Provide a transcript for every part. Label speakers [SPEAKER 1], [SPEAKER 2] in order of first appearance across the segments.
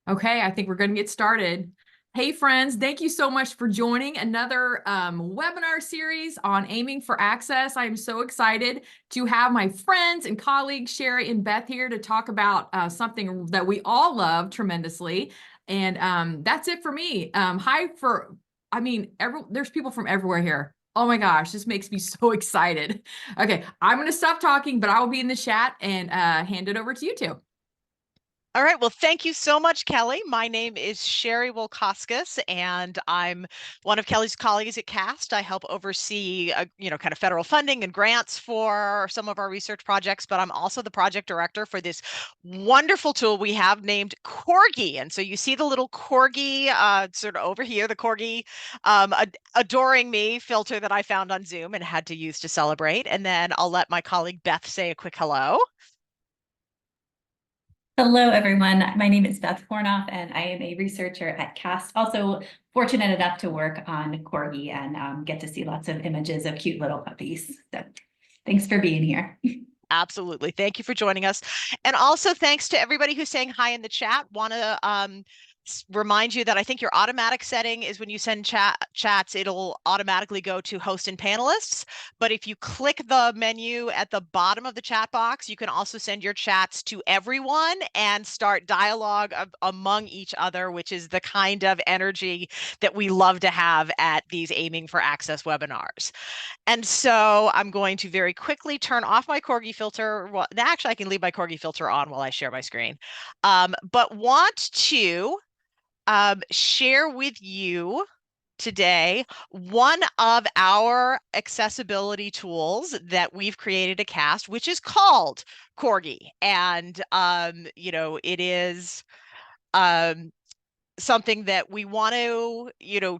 [SPEAKER 1] Okay, I think we're going to get started. Hey, friends, thank you so much for joining another webinar series on aiming for access. I'm so excited to have my friends and colleagues, Sherry and Beth, here to talk about something that we all love tremendously. And that's it for me. There's people from everywhere here. Oh my gosh, this makes me so excited. Okay, I'm going to stop talking, but I will be in the chat and hand it over to you two.
[SPEAKER 2] All right. Well, thank you so much, Kelly. My name is Sherry Wilkoskis, and I'm one of Kelly's colleagues at CAST. I help oversee, kind of federal funding and grants for some of our research projects, but I'm also the project director for this wonderful tool we have named Corgi. And so you see the little Corgi sort of over here, the Corgi adoring me filter that I found on Zoom and had to use to celebrate. And then I'll let my colleague Beth say a quick hello.
[SPEAKER 3] Hello, everyone. My name is Beth Hornoff, and I am a researcher at CAST. Also fortunate enough to work on Corgi and get to see lots of images of cute little puppies. So thanks for being here.
[SPEAKER 2] Absolutely. Thank you for joining us. And also thanks to everybody who's saying hi in the chat. Want to remind you that I think your automatic setting is when you send chats, it'll automatically go to host and panelists. But if you click the menu at the bottom of the chat box, you can also send your chats to everyone and start dialogue among each other, which is the kind of energy that we love to have at these Aiming for Access webinars. And so I'm going to very quickly turn off my Corgi filter. Well, actually, I can leave my Corgi filter on while I share my screen. But want to share with you today one of our accessibility tools that we've created at CAST, which is called Corgi. And, it is something that we want to,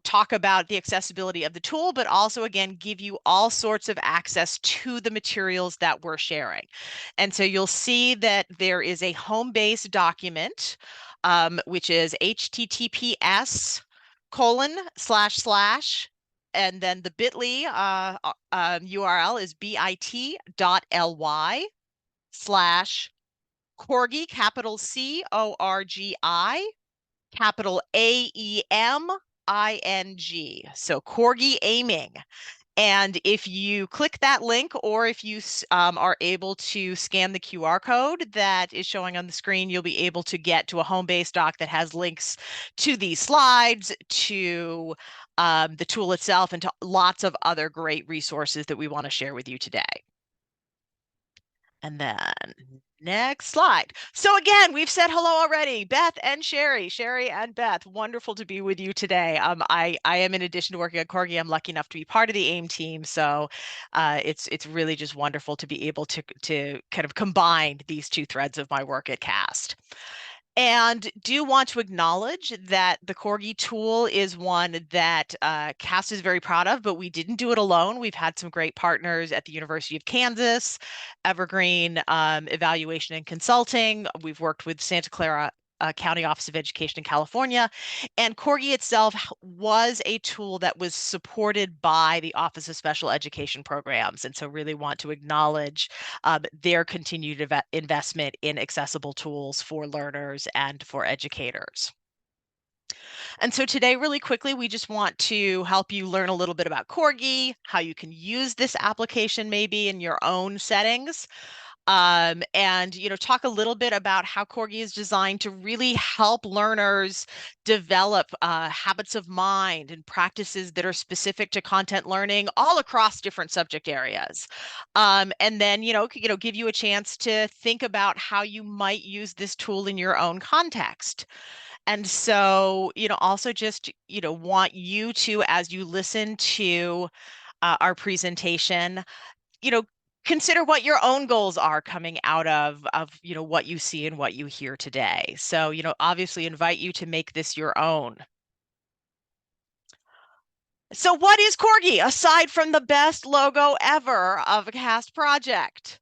[SPEAKER 2] talk about the accessibility of the tool, but also, again, give you all sorts of access to the materials that we're sharing. And so you'll see that there is a home-based document, which is https:// and then the bit.ly URL is bit.ly/Corgi, capital CORGI, capital AEMing. So Corgi aiming. And if you click that link, or if you are able to scan the QR code that is showing on the screen, you'll be able to get to a home-based doc that has links to these slides, to the tool itself, and to lots of other great resources that we want to share with you today. And then next slide. So again, we've said hello already, Beth and Sherry and Beth. Wonderful to be with you today. I am, in addition to working at Corgi, I'm lucky enough to be part of the AIM team. So it's really just wonderful to be able to kind of combine these two threads of my work at CAST. And do want to acknowledge that the Corgi tool is one that CAST is very proud of, but we didn't do it alone. We've had some great partners at the University of Kansas, Evergreen Evaluation and Consulting. We've worked with Santa Clara County Office of Education in California. And Corgi itself was a tool that was supported by the Office of Special Education Programs. And so really want to acknowledge their continued investment in accessible tools for learners and for educators. And so today, really quickly, we just want to help you learn a little bit about Corgi, how you can use this application maybe in your own settings. And talk a little bit about how Corgi is designed to really help learners develop habits of mind and practices that are specific to content learning all across different subject areas. And then give you a chance to think about how you might use this tool in your own context. And so also just want you to, as you listen to our presentation, consider what your own goals are coming out of what you see and what you hear today. So obviously invite you to make this your own. So what is Corgi aside from the best logo ever of a CAST project?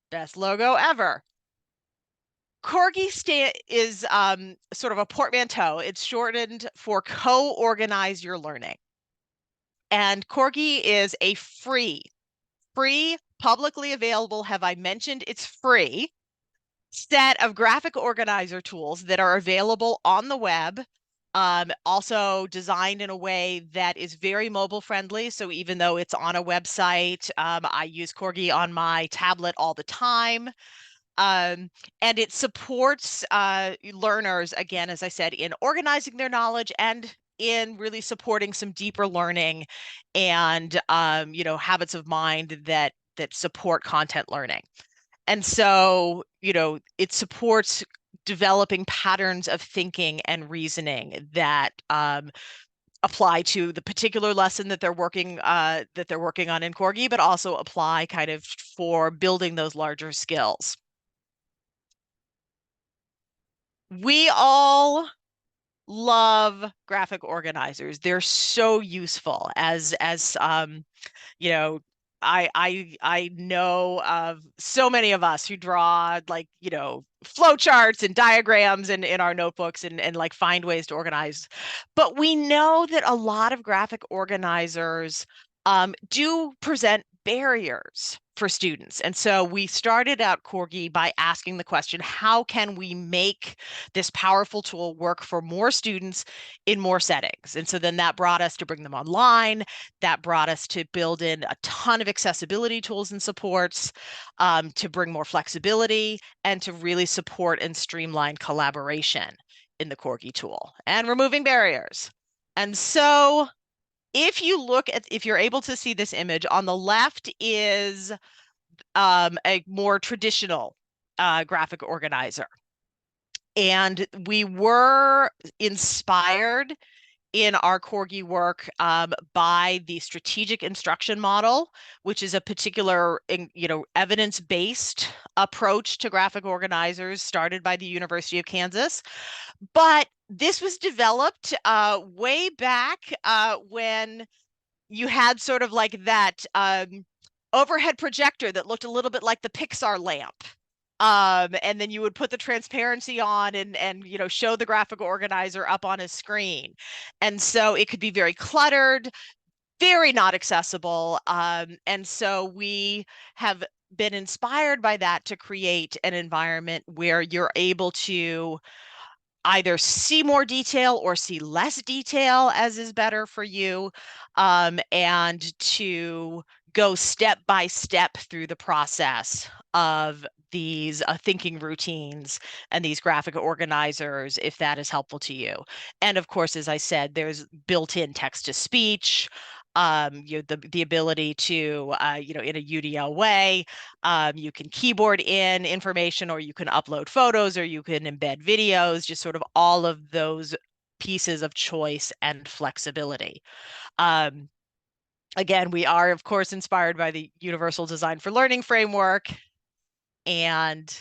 [SPEAKER 2] Best logo ever. Corgi is sort of a portmanteau. It's shortened for co-organize your learning. And Corgi is a free, publicly available. Have I mentioned it's free? set of graphic organizer tools that are available on the web, also designed in a way that is very mobile friendly. So even though it's on a website, I use Corgi on my tablet all the time. And it supports learners, again, as I said, in organizing their knowledge and in really supporting some deeper learning and habits of mind that support content learning. And so, it supports developing patterns of thinking and reasoning that apply to the particular lesson that they're working on in Corgi, but also apply kind of for building those larger skills. We all love graphic organizers. They're so useful as you know, I know of so many of us who draw like, flow charts and diagrams in our notebooks and like find ways to organize. But we know that a lot of graphic organizers do present barriers for students. And so we started out Corgi by asking the question, how can we make this powerful tool work for more students in more settings? And so then that brought us to bring them online. That brought us to build in a ton of accessibility tools and supports, to bring more flexibility and to really support and streamline collaboration in the Corgi tool and removing barriers. And so if you're able to see this image, on the left is a more traditional graphic organizer. And we were inspired in our Corgi work by the strategic instruction model, which is a particular, evidence-based approach to graphic organizers started by the University of Kansas. But this was developed way back when you had sort of like that overhead projector that looked a little bit like the Pixar lamp. And then you would put the transparency on and show the graphic organizer up on a screen. And so it could be very cluttered, very not accessible. And so we have been inspired by that to create an environment where you're able to either see more detail or see less detail as is better for you, and to go step by step through the process of these thinking routines and these graphic organizers, if that is helpful to you. And of course, as I said, there's built-in text to speech, the ability to, in a UDL way, you can keyboard in information, or you can upload photos, or you can embed videos, just sort of all of those pieces of choice and flexibility. Again, we are, of course, inspired by the Universal Design for Learning framework. And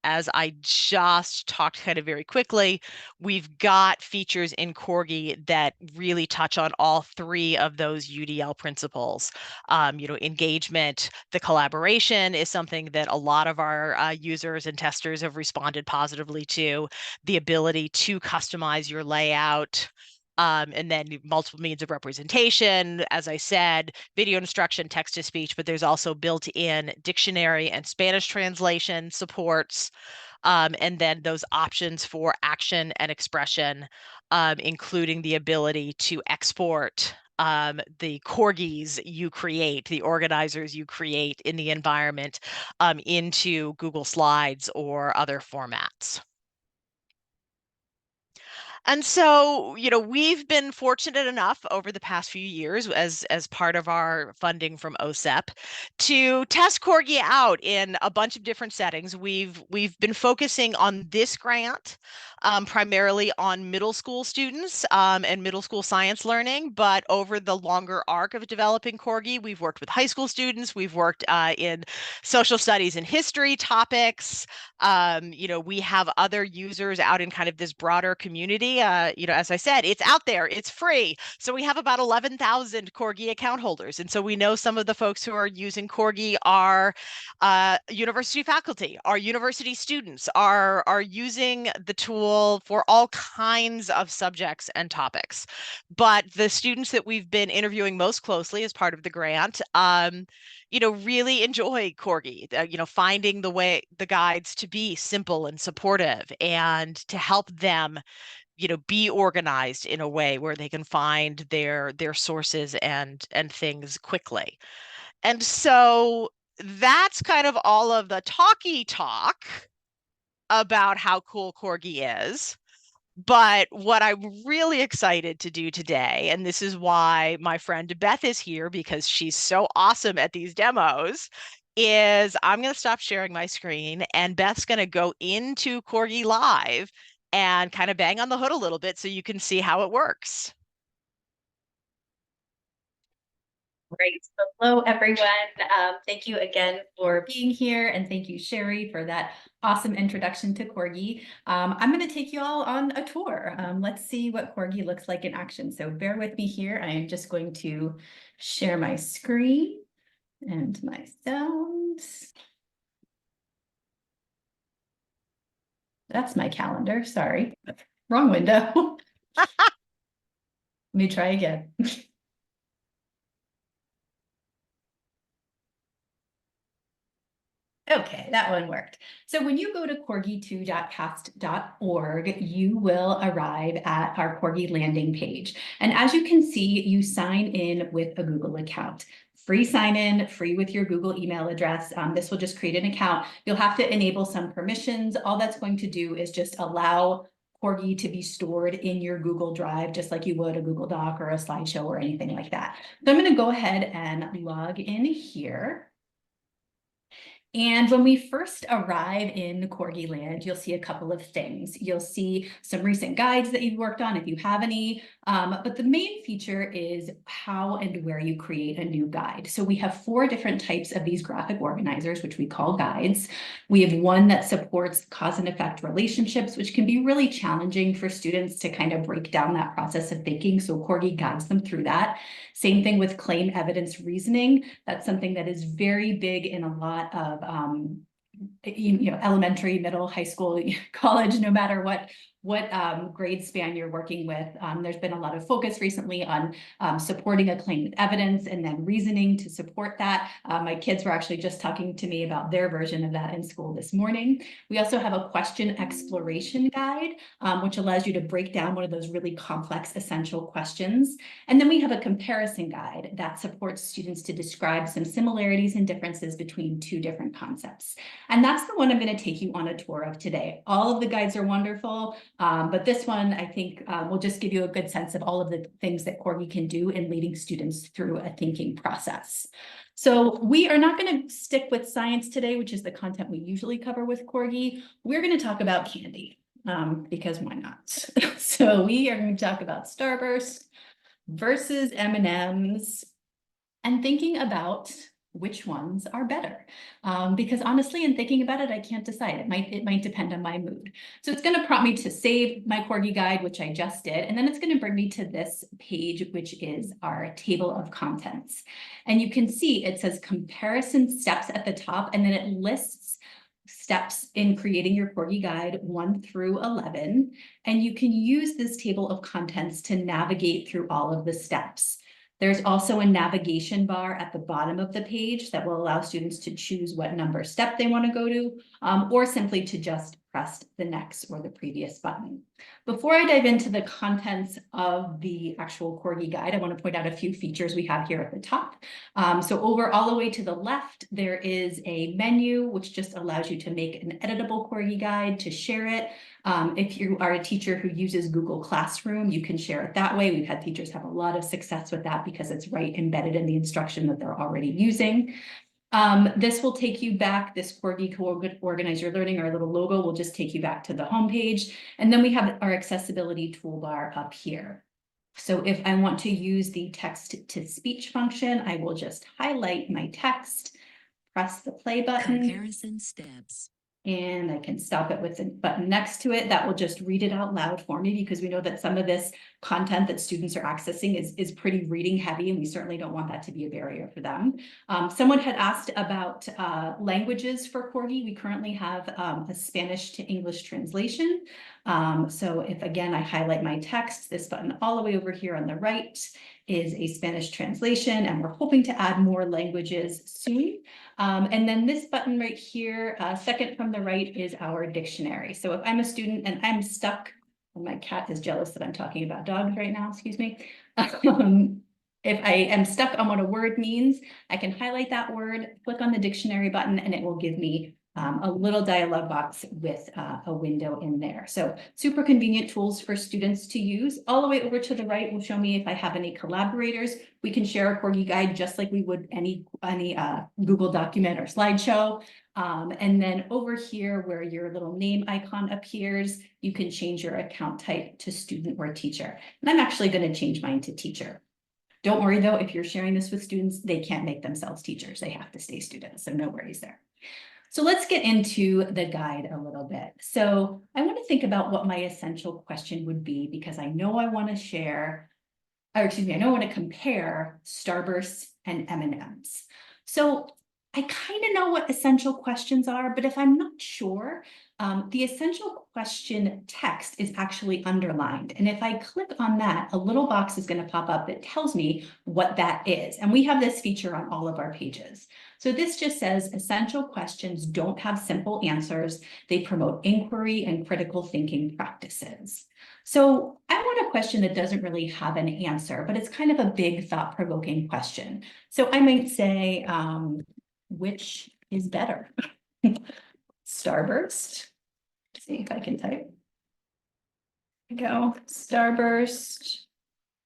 [SPEAKER 2] as I just talked kind of very quickly, we've got features in Corgi that really touch on all three of those UDL principles. Engagement, the collaboration is something that a lot of our users and testers have responded positively to. The ability to customize your layout, and then multiple means of representation, as I said, video instruction, text to speech, but there's also built-in dictionary and Spanish translation supports, and then those options for action and expression, including the ability to export the Corgis you create, the organizers you create in the environment, into Google Slides or other formats. And so, we've been fortunate enough over the past few years as part of our funding from OSEP to test Corgi out in a bunch of different settings. We've been focusing on this grant primarily on middle school students and middle school science learning, but over the longer arc of developing Corgi, we've worked with high school students, we've worked in social studies and history topics. We have other users out in kind of this broader community. you know, as I said, it's out there, it's free. So we have about 11,000 Corgi account holders. And so we know some of the folks who are using Corgi are university faculty, are university students, are using the tool for all kinds of subjects and topics. But the students that we've been interviewing most closely as part of the grant, you know, really enjoy Corgi, you know, finding the guides to be simple and supportive and to help them, you know, be organized in a way where they can find their sources and things quickly. And so that's kind of all of the talky talk about how cool Corgi is. But what I'm really excited to do today, and this is why my friend Beth is here because she's so awesome at these demos, is I'm going to stop sharing my screen and Beth's going to go into Corgi Live and kind of bang on the hood a little bit so you can see how it works.
[SPEAKER 3] Great. So hello, everyone. Thank you again for being here. And thank you, Sherry, for that awesome introduction to Corgi. I'm going to take you all on a tour. Let's see what Corgi looks like in action. So bear with me here. I am just going to share my screen and my sounds. That's my calendar. Sorry. Wrong window. Let me try again. Okay, that one worked. So when you go to corgi2.cast.org, you will arrive at our Corgi landing page. And as you can see, you sign in with a Google account. Free sign in, free with your Google email address. This will just create an account. You'll have to enable some permissions. All that's going to do is just allow Corgi to be stored in your Google Drive, just like you would a Google Doc or a slideshow or anything like that. So I'm going to go ahead and log in here. And when we first arrive in Corgi Land, you'll see a couple of things. You'll see some recent guides that you've worked on if you have any, but the main feature is how and where you create a new guide. So we have 4 different types of these graphic organizers, which we call guides. We have one that supports cause and effect relationships, which can be really challenging for students to kind of break down that process of thinking. So Corgi guides them through that. Same thing with claim evidence reasoning. That's something that is very big in a lot of elementary, middle, high school, college, no matter what grade span you're working with. There's been a lot of focus recently on supporting a claim with evidence and then reasoning to support that. My kids were actually just talking to me about their version of that in school this morning. We also have a question exploration guide, which allows you to break down one of those really complex essential questions. And then we have a comparison guide that supports students to describe some similarities and differences between 2 different concepts. And that's the one I'm going to take you on a tour of today. All of the guides are wonderful, but this one I think will just give you a good sense of all of the things that Corgi can do in leading students through a thinking process. So we are not going to stick with science today, which is the content we usually cover with Corgi. We're going to talk about candy because why not? So we are going to talk about Starburst versus M&Ms and thinking about which ones are better. Because honestly, in thinking about it, I can't decide. It might depend on my mood. So it's going to prompt me to save my Corgi guide, which I just did. And then it's going to bring me to this page, which is our table of contents. And you can see it says comparison steps at the top, and then it lists steps in creating your Corgi guide 1 through 11. And you can use this table of contents to navigate through all of the steps. There's also a navigation bar at the bottom of the page that will allow students to choose what number step they want to go to, or simply to just press the next or the previous button. Before I dive into the contents of the actual Corgi guide, I want to point out a few features we have here at the top. So over all the way to the left, there is a menu, which just allows you to make an editable Corgi guide, to share it. If you are a teacher who uses Google Classroom, you can share it that way. We've had teachers have a lot of success with that because it's right embedded in the instruction that they're already using. This will take you back, this Corgi Organize Your Learning, our little logo will just take you back to the home page. And then we have our accessibility toolbar up here. So if I want to use the text to speech function, I will just highlight my text, press the play button.
[SPEAKER 4] Comparison steps.
[SPEAKER 3] And I can stop it with the button next to it. That will just read it out loud for me, because we know that some of this content that students are accessing is pretty reading heavy, and we certainly don't want that to be a barrier for them. Someone had asked about languages for Corgi. We currently have a Spanish to English translation. So if, again, I highlight my text, this button all the way over here on the right is a Spanish translation, and we're hoping to add more languages soon. And then this button right here, second from the right, is our dictionary. So if I'm a student and I'm stuck, and my cat is jealous that I'm talking about dogs right now, excuse me. If I am stuck on what a word means, I can highlight that word, click on the dictionary button, and it will give me a little dialog box with a window in there. So super convenient tools for students to use. All the way over to the right will show me if I have any collaborators. We can share a Corgi guide just like we would any Google document or slideshow. And then over here where your little name icon appears, you can change your account type to student or teacher. And I'm actually going to change mine to teacher. Don't worry though, if you're sharing this with students, they can't make themselves teachers. They have to stay students, so no worries there. So let's get into the guide a little bit. So I want to think about what my essential question would be, because I know I want to share, or excuse me, I know I want to compare Starbursts and M&Ms. So I kind of know what essential questions are, but if I'm not sure, the essential question text is actually underlined. And if I click on that, a little box is going to pop up that tells me what that is. And we have this feature on all of our pages. So this just says essential questions don't have simple answers. They promote inquiry and critical thinking practices. So I want a question that doesn't really have an answer, but it's kind of a big thought-provoking question. So I might say, which is better? Starburst. Let's see if I can type. Here we go. Starburst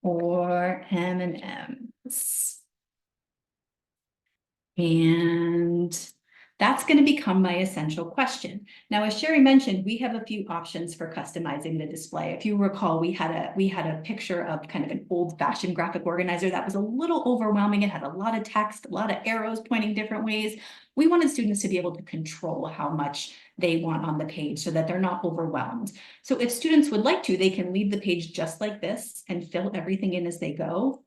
[SPEAKER 3] or M&Ms. And that's going to become my essential question. Now, as Sherry mentioned, we have a few options for customizing the display. If you recall, we had a picture of kind of an old-fashioned graphic organizer that was a little overwhelming. It had a lot of text, a lot of arrows pointing different ways. We wanted students to be able to control how much they want on the page so that they're not overwhelmed. So if students would like to, they can leave the page just like this and fill everything in as they go.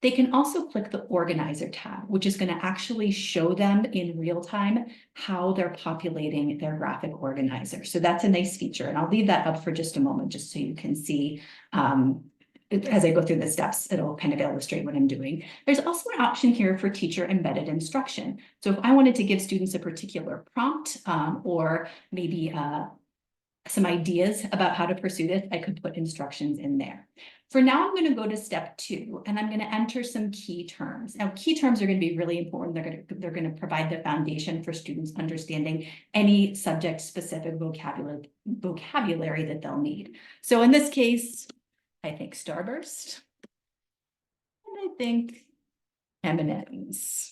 [SPEAKER 3] They can also click the organizer tab, which is going to actually show them in real time how they're populating their graphic organizer. So that's a nice feature. And I'll leave that up for just a moment, just so you can see as I go through the steps, it'll kind of illustrate what I'm doing. There's also an option here for teacher embedded instruction. So if I wanted to give students a particular prompt or maybe some ideas about how to pursue this, I could put instructions in there. For now, I'm going to go to step 2, and I'm going to enter some key terms. Now, key terms are going to be really important. They're going to provide the foundation for students understanding any subject-specific vocabulary that they'll need. So in this case, I think Starburst, and I think M&Ms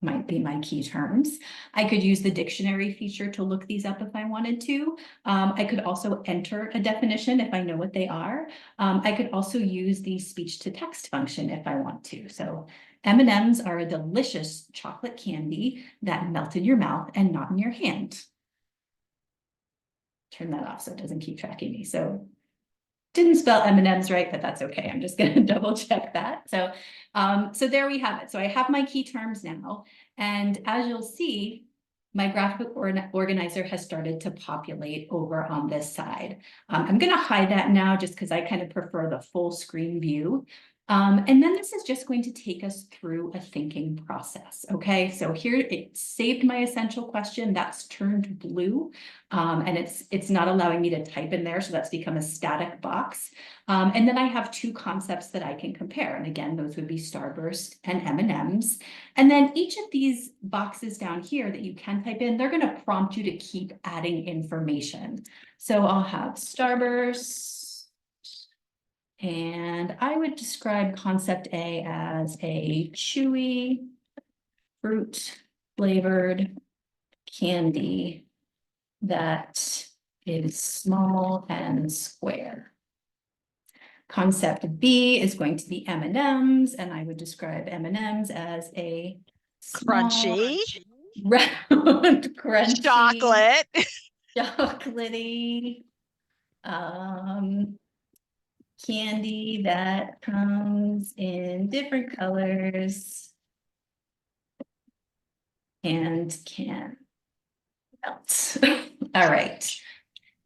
[SPEAKER 3] might be my key terms. I could use the dictionary feature to look these up if I wanted to. I could also enter a definition if I know what they are. I could also use the speech to text function if I want to. So M&Ms are a delicious chocolate candy that melt in your mouth and not in your hand. Turn that off so it doesn't keep tracking me. So didn't spell M&Ms right, but that's okay. I'm just going to double check that. So, so there we have it. So I have my key terms now. And as you'll see, my graphic organizer has started to populate over on this side. I'm going to hide that now just because I kind of prefer the full screen view. And then this is just going to take us through a thinking process. Okay, so here it saved my essential question. That's turned blue. And it's not allowing me to type in there. So that's become a static box. And then I have 2 concepts that I can compare. And again, those would be Starburst and M&Ms. And then each of these boxes down here that you can type in, they're going to prompt you to keep adding information. So I'll have Starburst. And I would describe concept A as a chewy, fruit flavored candy that is small and square. Concept B is going to be M&Ms, and I would describe M&Ms as a small,
[SPEAKER 2] Crunchy.
[SPEAKER 3] round, crunchy,
[SPEAKER 2] Chocolate.
[SPEAKER 3] chocolatey, candy that comes in different colors and can melt. All right.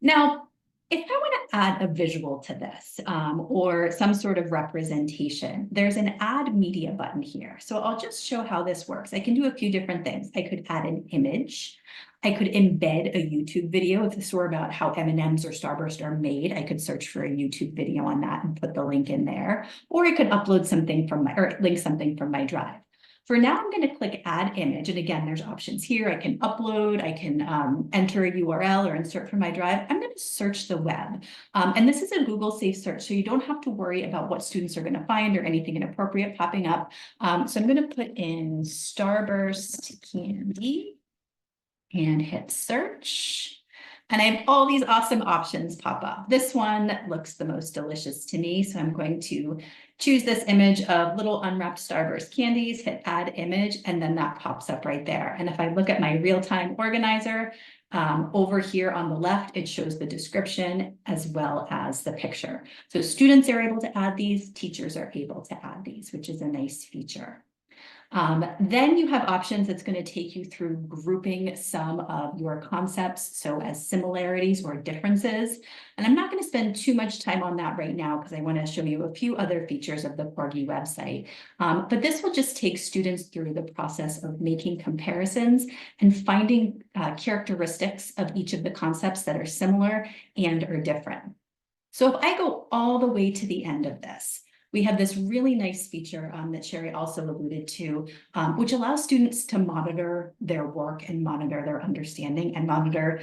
[SPEAKER 3] Now, if I want to add a visual to this or some sort of representation, there's an add media button here. So I'll just show how this works. I can do a few different things. I could add an image. I could embed a YouTube video. If this were about how M&Ms or Starburst are made, I could search for a YouTube video on that and put the link in there. Or I could upload something from my, or link something from my drive. For now, I'm going to click add image. And again, there's options here. I can upload, I can enter a URL or insert from my drive. I'm going to search the web. And this is a Google safe search, so you don't have to worry about what students are going to find or anything inappropriate popping up. So I'm going to put in Starburst candy and hit search. And I have all these awesome options pop up. This one looks the most delicious to me. So I'm going to choose this image of little unwrapped Starburst candies, hit add image, and then that pops up right there. And if I look at my real-time organizer, over here on the left, it shows the description as well as the picture. So students are able to add these, teachers are able to add these, which is a nice feature. Then you have options that's going to take you through grouping some of your concepts, so as similarities or differences. And I'm not going to spend too much time on that right now because I want to show you a few other features of the Corgi website. But this will just take students through the process of making comparisons and finding characteristics of each of the concepts that are similar and or different. So if I go all the way to the end of this, we have this really nice feature that Sherry also alluded to, which allows students to monitor their work and monitor their understanding and monitor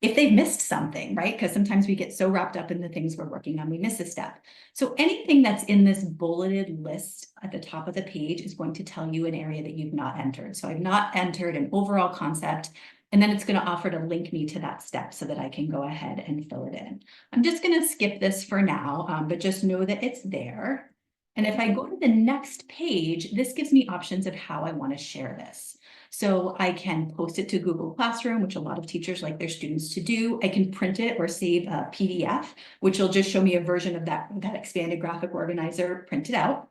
[SPEAKER 3] if they've missed something, right? Because sometimes we get so wrapped up in the things we're working on, we miss a step. So anything that's in this bulleted list at the top of the page is going to tell you an area that you've not entered. So I've not entered an overall concept, and then it's going to offer to link me to that step so that I can go ahead and fill it in. I'm just going to skip this for now, but just know that it's there. And if I go to the next page, this gives me options of how I want to share this. So I can post it to Google Classroom, which a lot of teachers like their students to do. I can print it or save a PDF, which will just show me a version of that expanded graphic organizer printed out.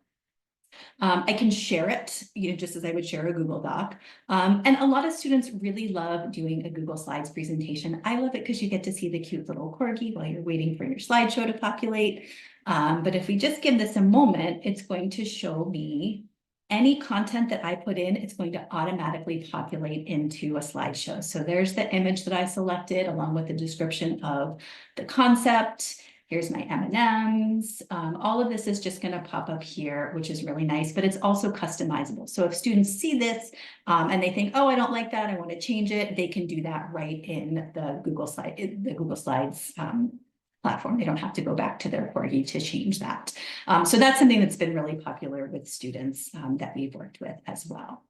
[SPEAKER 3] I can share it, just as I would share a Google Doc. And a lot of students really love doing a Google Slides presentation. I love it because you get to see the cute little Corgi while you're waiting for your slideshow to populate. But if we just give this a moment, it's going to show me any content that I put in, it's going to automatically populate into a slideshow. So there's the image that I selected along with the description of the concept. Here's my M&Ms. All of this is just going to pop up here, which is really nice, but it's also customizable. So if students see this and they think, oh, I don't like that, I want to change it, they can do that right in the Google Slides platform. They don't have to go back to their Corgi to change that. So that's something that's been really popular with students that we've worked with as well.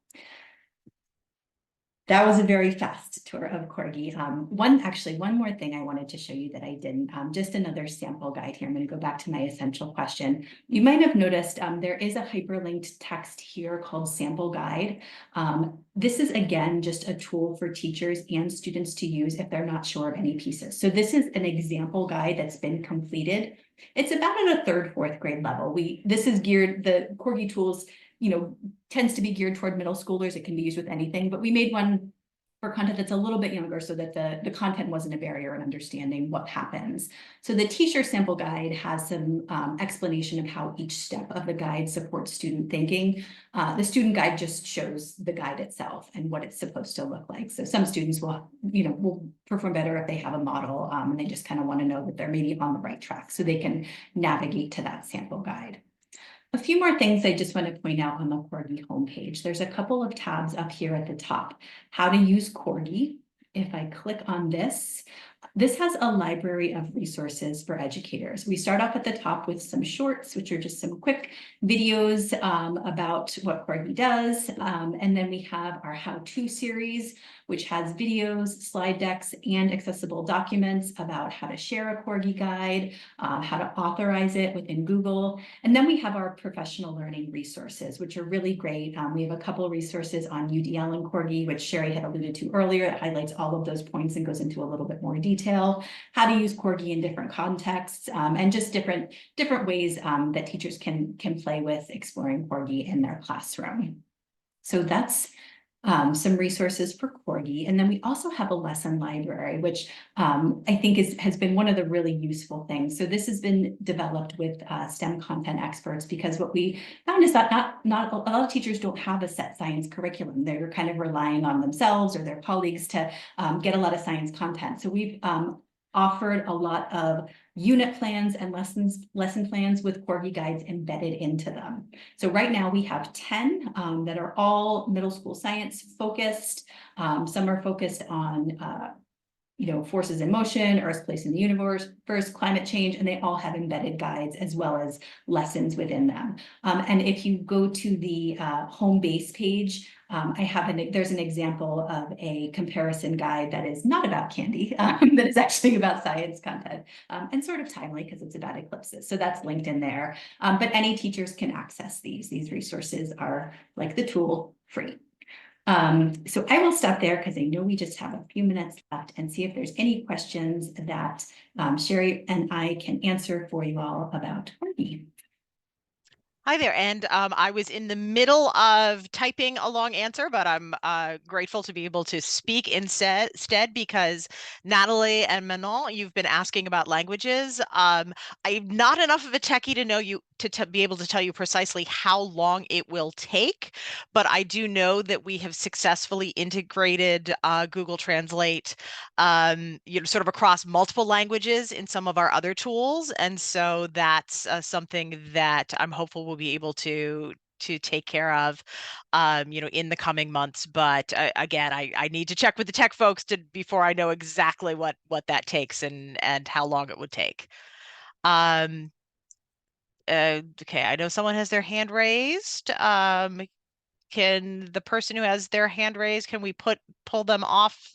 [SPEAKER 3] That was a very fast tour of Corgi. One more thing I wanted to show you that I didn't, just another sample guide here. I'm going to go back to my essential question. You might have noticed there is a hyperlinked text here called sample guide. This is, again, just a tool for teachers and students to use if they're not sure of any pieces. So this is an example guide that's been completed. It's about at a 3rd, 4th grade level. This is geared, the Corgi tools, tends to be geared toward middle schoolers. It can be used with anything, but we made one for content that's a little bit younger so that the content wasn't a barrier in understanding what happens. So the teacher sample guide has some explanation of how each step of the guide supports student thinking. The student guide just shows the guide itself and what it's supposed to look like. So some students will perform better if they have a model and they just kind of want to know that they're maybe on the right track so they can navigate to that sample guide. A few more things I just want to point out on the Corgi homepage. There's a couple of tabs up here at the top. How to use Corgi. If I click on this, This has a library of resources for educators. We start off at the top with some shorts, which are just some quick videos about what Corgi does. And then we have our how-to series, which has videos, slide decks, and accessible documents about how to share a Corgi guide, how to authorize it within Google. And then we have our professional learning resources, which are really great. We have a couple of resources on UDL and Corgi, which Sherry had alluded to earlier. It highlights all of those points and goes into a little bit more detail, how to use Corgi in different contexts, and just different ways that teachers can play with exploring Corgi in their classroom. So that's some resources for Corgi. And then we also have a lesson library, which I think has been one of the really useful things. So this has been developed with STEM content experts, because what we found is that not a lot of teachers don't have a set science curriculum. They're kind of relying on themselves or their colleagues to get a lot of science content. So we've offered a lot of unit plans and lesson plans with Corgi guides embedded into them. So right now we have 10 that are all middle school science focused. Some are focused on forces in motion, Earth's place in the universe, climate change, and they all have embedded guides as well as lessons within them. And if you go to the home base page, there's an example of a comparison guide that is not about candy, that is actually about science content, and sort of timely because it's about eclipses. So that's linked in there. But any teachers can access these. These resources are, like the tool, free. So I will stop there because I know we just have a few minutes left, and see if there's any questions that Sherry and I can answer for you all about Corgi.
[SPEAKER 2] Hi there, and I was in the middle of typing a long answer, but I'm grateful to be able to speak instead because Natalie and Manon, you've been asking about languages. I'm not enough of a techie to know you to be able to tell you precisely how long it will take, but I do know that we have successfully integrated Google Translate, sort of across multiple languages in some of our other tools, and so that's something that I'm hopeful will be able to take care of in the coming months. But again, I need to check with the tech folks before I know exactly what that takes and how long it would take. Okay, I know someone has their hand raised. Can the person who has their hand raised, can we pull them off,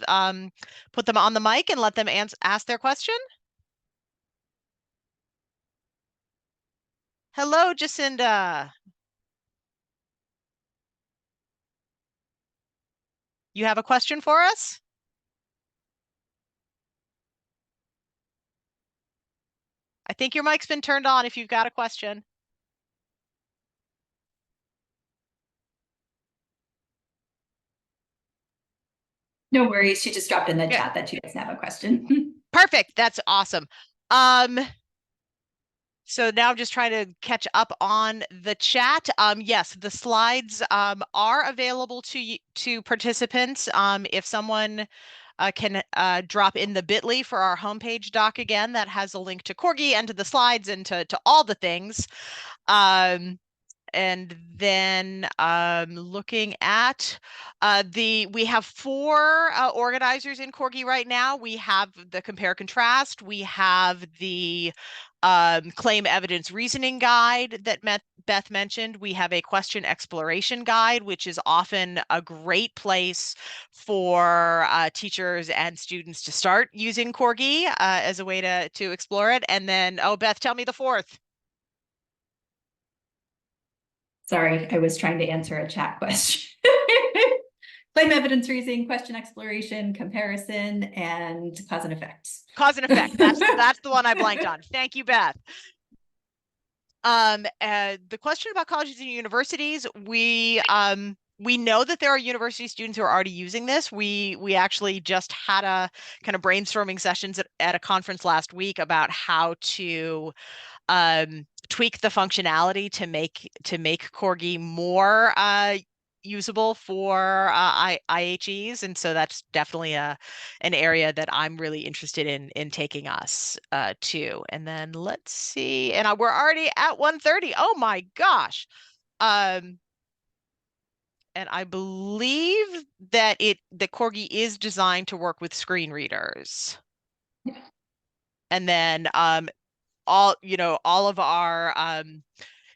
[SPEAKER 2] put them on the mic and let them ask their question? Hello, Jacinda. You have a question for us? I think your mic's been turned on if you've got a question.
[SPEAKER 3] No worries. She just dropped in the
[SPEAKER 2] Yeah.
[SPEAKER 3] chat that she doesn't have a question.
[SPEAKER 2] Perfect. That's awesome. So now I'm just trying to catch up on the chat. Yes, the slides are available to participants. If someone can drop in the bit.ly for our homepage doc again, that has a link to Corgi and to the slides and to all the things. And then looking at we have 4 organizers in Corgi right now. We have the compare contrast. We have the claim evidence reasoning guide that Beth mentioned. We have a question exploration guide, which is often a great place for teachers and students to start using Corgi as a way to explore it. And then, oh, Beth, tell me the 4th.
[SPEAKER 3] Sorry, I was trying to answer a chat question. Claim evidence reasoning, question exploration, comparison, and cause and effect.
[SPEAKER 2] Cause and effect. That's the one I blanked on. Thank you, Beth. The question about colleges and universities, we know that there are university students who are already using this. We actually just had a kind of brainstorming sessions at a conference last week about how to tweak the functionality to make Corgi more usable for IHEs, and so that's definitely an area that I'm really interested in taking us to. And then let's see, and we're already at 1:30. Oh my gosh. And I believe that Corgi is designed to work with screen readers. And then all of our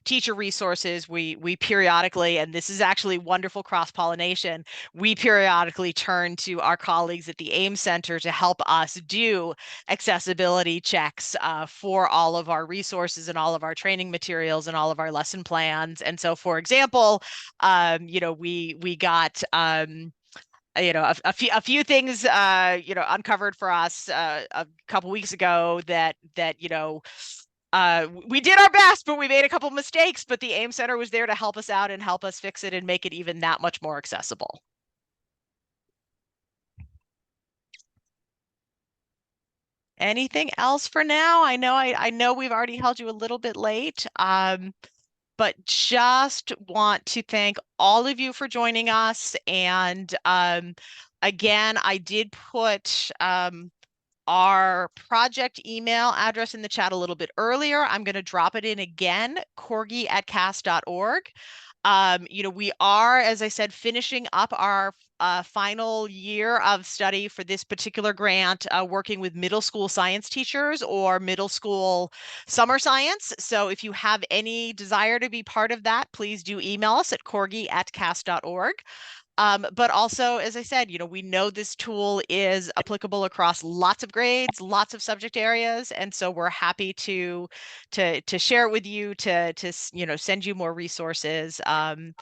[SPEAKER 2] teacher resources, we periodically, and this is actually wonderful cross-pollination, we periodically turn to our colleagues at the AIM Center to help us do accessibility checks for all of our resources and all of our training materials and all of our lesson plans. And so, for example, we got a few things uncovered for us a couple weeks ago that we did our best, but we made a couple mistakes, but the AIM Center was there to help us out and help us fix it and make it even that much more accessible. Anything else for now? I know we've already held you a little bit late, but just want to thank all of you for joining us. And again, I did put our project email address in the chat a little bit earlier. I'm going to drop it in again, corgi@cast.org. We are, as I said, finishing up our final year of study for this particular grant, working with middle school science teachers or middle school summer science. So if you have any desire to be part of that, please do email us at corgi@cast.org. But also, as I said, we know this tool is applicable across lots of grades, lots of subject areas, and so we're happy to share it with you, to send you more resources, and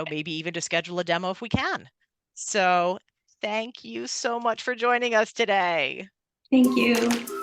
[SPEAKER 2] maybe even to schedule a demo if we can. So thank you so much for joining us today.
[SPEAKER 3] Thank you.